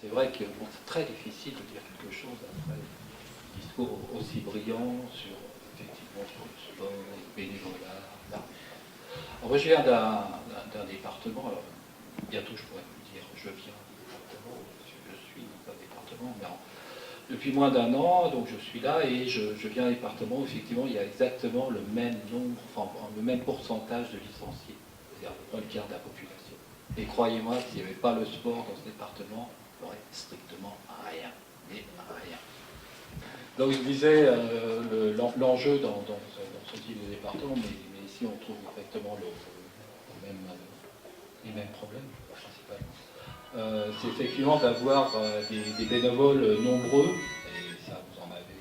c'est vrai que bon, c'est très difficile de dire quelque chose après un discours aussi brillant sur, effectivement, sur le sport, le bénévolat, l'arbitre. Alors, moi, je viens d'un département, alors, bientôt je pourrais vous dire je viens d'un département, je suis d'un département, mais depuis moins d'un an, donc je suis là et je viens d'un département où effectivement il y a exactement le même nombre, enfin le même pourcentage de licenciés, c'est-à-dire à peu près le quart de la population. Et croyez-moi, s'il n'y avait pas le sport dans ce département, il n'y aurait strictement rien, mais rien. Donc je disais, l'enjeu dans ce type de département, mais ici on trouve exactement les mêmes problèmes, principalement. C'est effectivement d'avoir des bénévoles nombreux, et ça vous en avez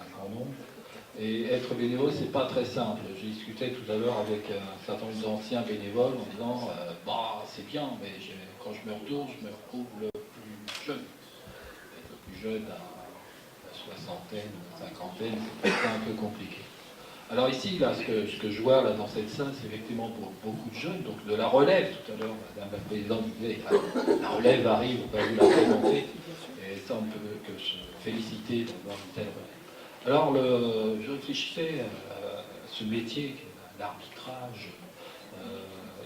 un grand nombre. Et être bénévole, c'est pas très simple. J'ai discuté tout à l'heure avec un certain nombre d'anciens bénévoles en disant bah c'est bien, mais quand je me retourne, je me retrouve le plus jeune. Et le plus jeune à la soixantaine, cinquantaine, c'est un peu compliqué. Alors ici, là, ce que je vois là, dans cette salle, c'est effectivement pour beaucoup de jeunes, donc de la relève. Tout à l'heure, Madame la Présidente disait, la relève arrive, on va vous la présenter, et ça, on ne peut que se féliciter d'avoir une telle relève. Alors, je réfléchissais à ce métier, l'arbitrage,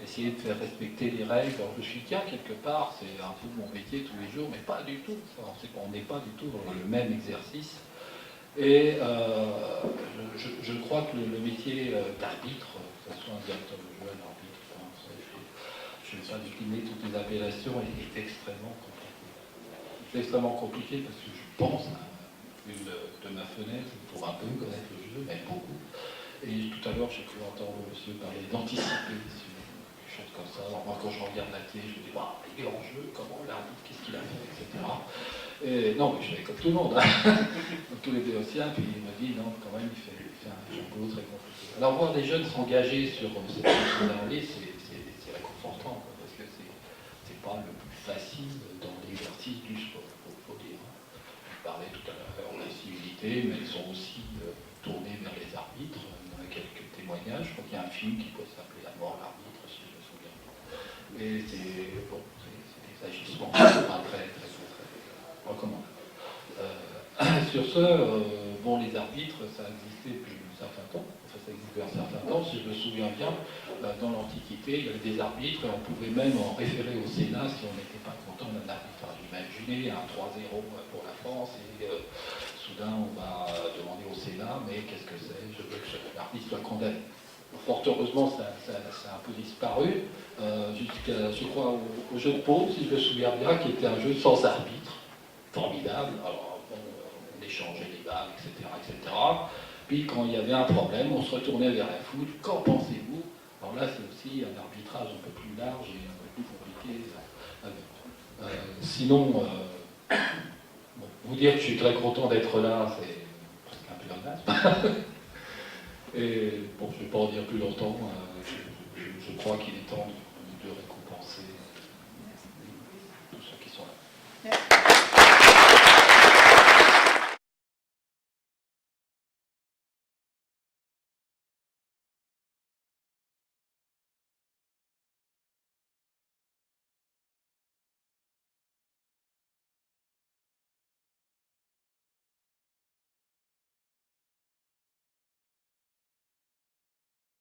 essayer de faire respecter les règles. Alors, je me suis dit, tiens, quelque part, c'est un peu mon métier tous les jours, mais pas du tout. On n'est pas du tout dans le même exercice. Et je crois que le métier d'arbitre, que ce soit un directeur de jeu, un arbitre, je ne vais pas décliner toutes les appellations, est extrêmement compliqué. C'est extrêmement compliqué parce que je pense à une de ma fenêtre pour un peu connaître le jeu, mais beaucoup. Et tout à l'heure, j'ai pu entendre monsieur parler d'anticiper sur des choses comme ça. Alors moi, quand je regarde la télé, je me dis, bah, il est en jeu, comment l'arbitre, qu'est-ce qu'il a fait, etc. Et non, mais je fais comme tout le monde, hein. Tous les béotiens, puis il m'a dit, non, quand même, il fait un boulot très compliqué. Alors voir des jeunes s'engager sur cette fonctionnalité, c'est réconfortant, parce que c'est pas le plus facile dans l'exercice du sport, il faut dire. Je parlais tout à l'heure de la civilité, mais ils sont aussi tournés vers les arbitres. On a quelques témoignages. Je crois qu'il y a un film qui peut s'appeler La mort l'arbitre, si je me souviens. Et c'est bon, des agissements très recommandable. Sur ce, bon, les arbitres, ça existait depuis un certain temps. Enfin, ça existait un certain temps. Si je me souviens bien, dans l'Antiquité, il y avait des arbitres et on pouvait même en référer au Sénat si on n'était pas content d'un arbitrage. Imaginez un 3-0 pour la France et soudain on va demander au Sénat, mais qu'est-ce que c'est? Je veux que l'arbitre soit condamné. Fort heureusement, ça a un peu disparu, jusqu'à, je crois, au jeu de paume, si je me souviens bien, qui était un jeu sans arbitre, formidable. Alors, bon, on échangeait les balles, etc., etc. Puis, quand il y avait un problème, on se retournait vers la foule. Qu'en pensez-vous? Alors là, c'est aussi un arbitrage un peu plus large et un peu plus compliqué. Sinon, bon, vous dire que je suis très content d'être là, c'est presque un pléonasme. Et bon, je ne vais pas en dire plus longtemps. Je crois qu'il est temps de récompenser tous ceux qui sont là.